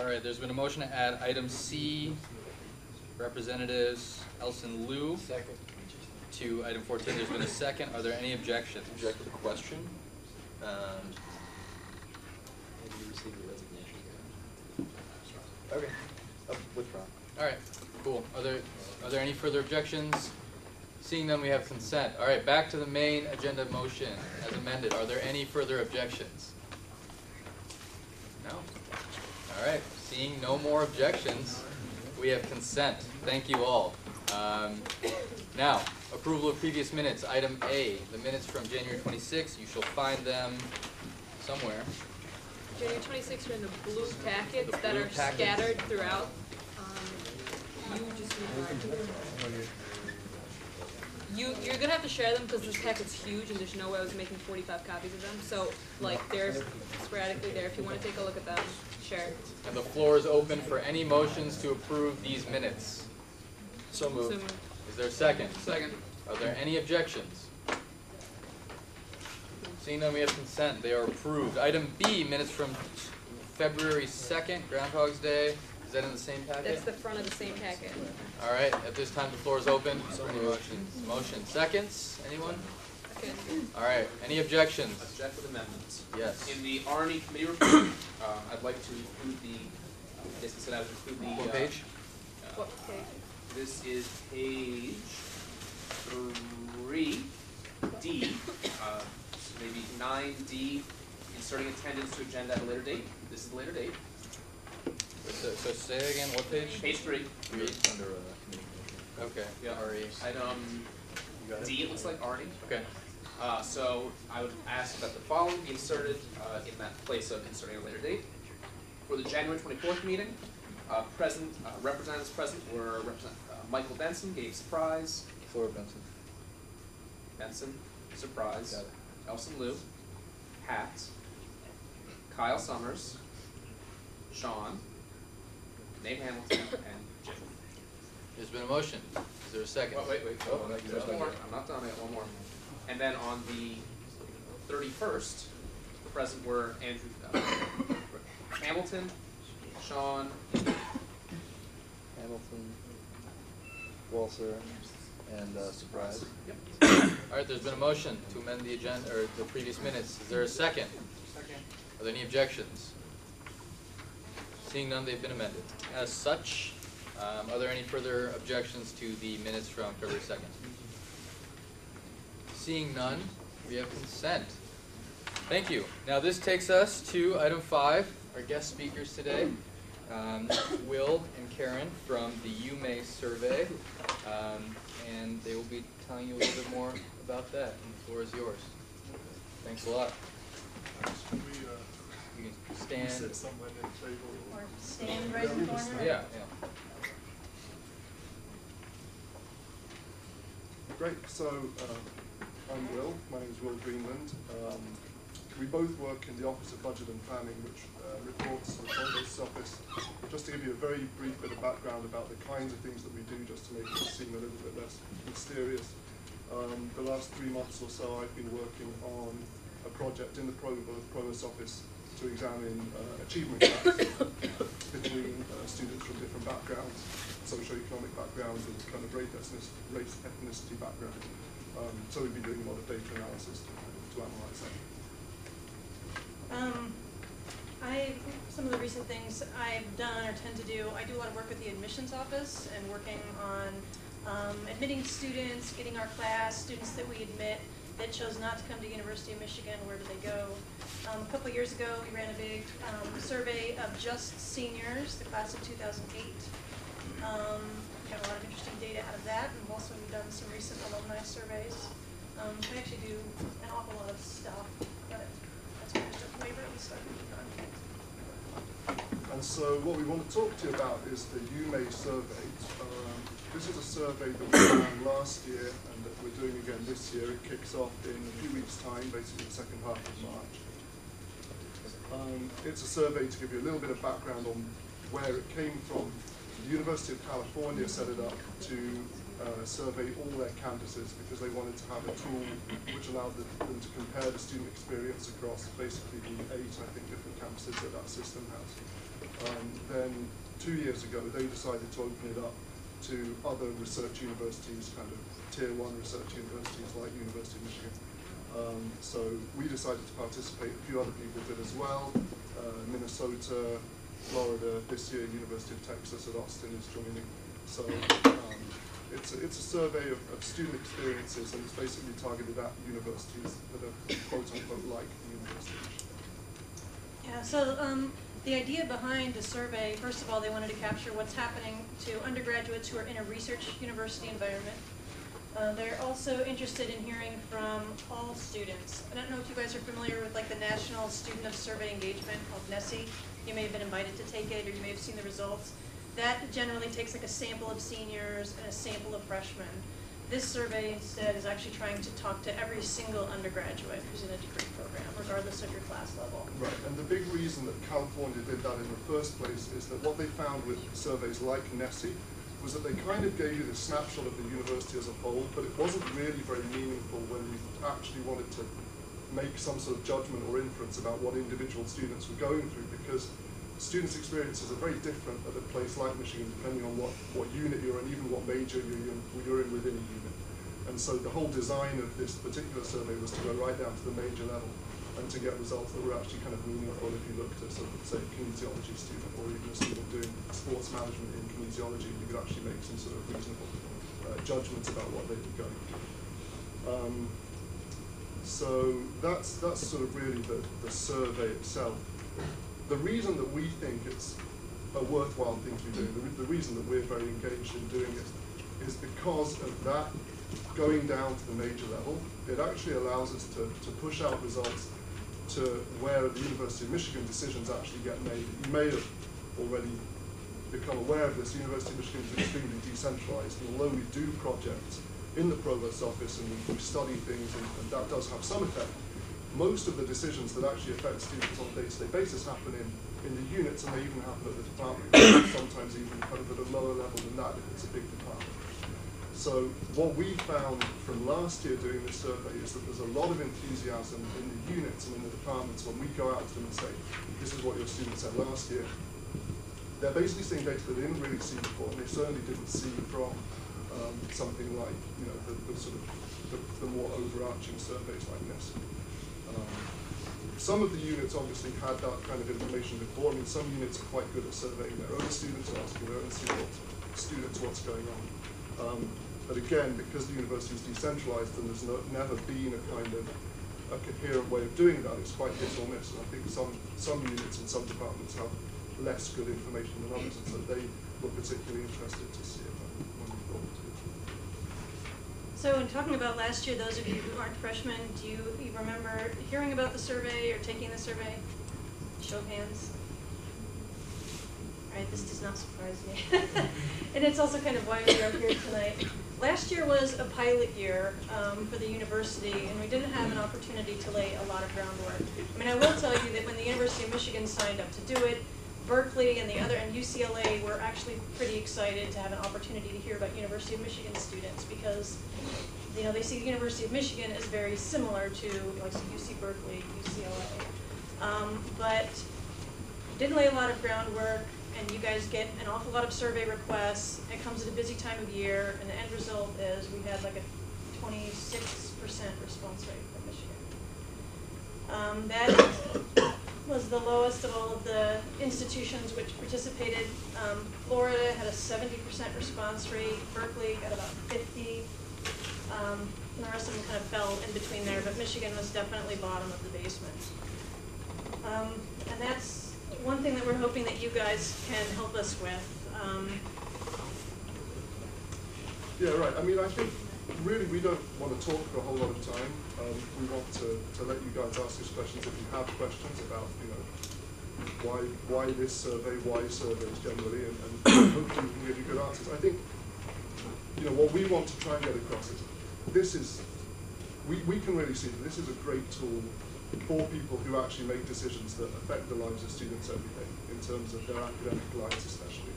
right, there's been a motion to add item C, Representatives Elson Liu, to item 14. There's been a second. Are there any objections? Object to the question. Have you received the resignation? Okay. Withdraw. All right, cool. Are there any further objections? Seeing none, we have consent. All right, back to the main agenda motion as amended. Are there any further objections? No? All right, seeing no more objections, we have consent. Thank you all. Now, approval of previous minutes. Item A, the minutes from January 26th. You shall find them somewhere. January 26th are in the blue packets that are scattered throughout. You're gonna have to share them because this packet's huge and there's no way I was making 45 copies of them. So like they're sporadically there. If you want to take a look at them, share. And the floor is open for any motions to approve these minutes. So moved. Is there a second? Second. Are there any objections? Seeing none, we have consent. They are approved. Item B, minutes from February 2nd, Groundhog's Day. Is that in the same packet? That's the front of the same packet. All right. At this time, the floor is open for any motions. Motion. Seconds? Anyone? Okay. All right. Any objections? Object with amendments. Yes. In the R&E committee report, I'd like to include the, I guess instead I would include the... What page? What page? This is page 3D, maybe 9D, inserting attendance to agenda at a later date. This is the later date. So say again, what page? Page 3. Under Okay. Yeah. RE. Item D, it looks like R&E. Okay. So I would ask that the following be inserted in that place of inserting a later date. For the January 24th meeting, representatives present were Michael Benson, gave surprise. Flora Benson. Benson, surprise. Got it. Elson Liu, Hat. Kyle Summers, Sean, Nate Hamilton, and Jim. There's been a motion. Is there a second? Wait. Oh, There's one more. I'm not done yet. One more. And then on the 31st, the present were Andrew Hamilton, Sean, Hamilton, Walser, and Surprise. Yep. All right. There's been a motion to amend the agenda or the previous minutes. Is there a second? Second. Are there any objections? Seeing none, they've been amended. As such, are there any further objections to the minutes from February 2nd? Seeing none, we have consent. Thank you. Now this takes us to item 5, our guest speakers today, Will and Karen from the UMA survey, and they will be telling you a little bit more about that, and the floor is yours. Thanks a lot. You can stand. Sit somewhere near the table. Or stand right in the corner? Yeah. Great. So I'm Will. My name is Will Greenland. We both work in the Office of Budget and Planning, which reports to the Provost's office. Just to give you a very brief bit of background about the kinds of things that we do, just to make it seem a little bit less mysterious. The last 3 months or so, I've been working on a project in the Provost's office to examine achievement gaps between students from different backgrounds, socio-economic backgrounds, and kind of race ethnicity background. So we've been doing a lot of data analysis to analyze that. Some of the recent things I've done or tend to do, I do a lot of work with the admissions office and working on admitting students, getting our class, students that we admit that chose not to come to University of Michigan, where do they go? A couple of years ago, we ran a big survey of just seniors, the class of 2008. We got a lot of interesting data out of that, and also we've done some recent alumni surveys. We actually do an awful lot of stuff, but that's kind of just a flavor of the stuff we've done. And so what we want to talk to you about is the UMA survey. This is a survey that we ran last year and that we're doing again this year. It kicks off in a few weeks' time, basically the second half of March. It's a survey to give you a little bit of background on where it came from. The University of California set it up to survey all their campuses because they wanted to have a tool which allowed them to compare the student experience across basically the 8, I think, different campuses that that system has. Then 2 years ago, they decided to open it up to other research universities, kind of tier 1 research universities like University of Michigan. So we decided to participate. A few other people did as well. Minnesota, Florida, this year University of Texas at Austin is joining. So it's a survey of student experiences, and it's basically targeted at universities that are quote-unquote like the University of Michigan. Yeah, so the idea behind the survey, first of all, they wanted to capture what's happening to undergraduates who are in a research university environment. They're also interested in hearing from all students. I don't know if you guys are familiar with like the National Student of Survey Engagement called NSSE. You may have been invited to take it, or you may have seen the results. That generally takes like a sample of seniors and a sample of freshmen. This survey instead is actually trying to talk to every single undergraduate who's in a degree program, regardless of your class level. Right, and the big reason that California did that in the first place is that what they found with surveys like NSSE was that they kind of gave you the snapshot of the university as a whole, but it wasn't really very meaningful when you actually wanted to make some sort of judgment or inference about what individual students were going through, because students' experiences are very different at a place like Michigan, depending on what unit you're in, even what major you're in within a unit. And so the whole design of this particular survey was to go right down to the major level and to get results that were actually kind of meaningful if you looked at, sort of, say, a kinesiology student or even a student doing sports management in kinesiology. You could actually make some sort of reasonable judgments about what they were going through. So that's sort of really the survey itself. The reason that we think it's a worthwhile thing to be doing, the reason that we're very engaged in doing it, is because of that going down to the major level. It actually allows us to push out results to where at the University of Michigan decisions actually get made. You may have already become aware of this. The University of Michigan is extremely decentralized, and although we do projects in the provost's office and we study things, and that does have some effect, most of the decisions that actually affect students on a day-to-day basis happen in the units, and they even happen at the department, sometimes even kind of at a lower level than that if it's a big department. So what we found from last year doing this survey is that there's a lot of enthusiasm in the units and in the departments when we go out to them and say, this is what your students said last year. They're basically seeing data that they didn't really see before, and they certainly didn't see from something like, you know, the sort of the more overarching surveys like this. Some of the units obviously had that kind of information before. I mean, some units are quite good at surveying their own students or asking their own students what's going on. But again, because the university is decentralized and there's never been a kind of a coherent way of doing that, it's quite hit or miss. And I think some units and some departments have less good information than others, and so they were particularly interested to see it when we thought it. So in talking about last year, those of you who aren't freshmen, do you remember hearing about the survey or taking the survey? Show of hands. All right, this does not surprise me. And it's also kind of why we are here tonight. Last year was a pilot year for the university, and we didn't have an opportunity to lay a lot of groundwork. I mean, I will tell you that when the University of Michigan signed up to do it, Berkeley and UCLA were actually pretty excited to have an opportunity to hear about University of Michigan students, because they see the University of Michigan as very similar to like UC Berkeley, UCLA, but didn't lay a lot of groundwork. And you guys get an awful lot of survey requests. It comes at a busy time of year, and the end result is we had like a 26% response rate from Michigan. That was the lowest of all of the institutions which participated. Florida had a 70% response rate. Berkeley got about 50. And the rest of them kind of fell in between there, but Michigan was definitely bottom of the basement. And that's one thing that we're hoping that you guys can help us with. Yeah, right. I mean, I think really we don't want to talk for a whole lot of time. We want to let you guys ask us questions if you have questions about, why this survey, why surveys generally, and hopefully we can give you good answers. I think, what we want to try and get across is we can really see that this is a great tool for people who actually make decisions that affect the lives of students every day, in terms of their academic lives especially.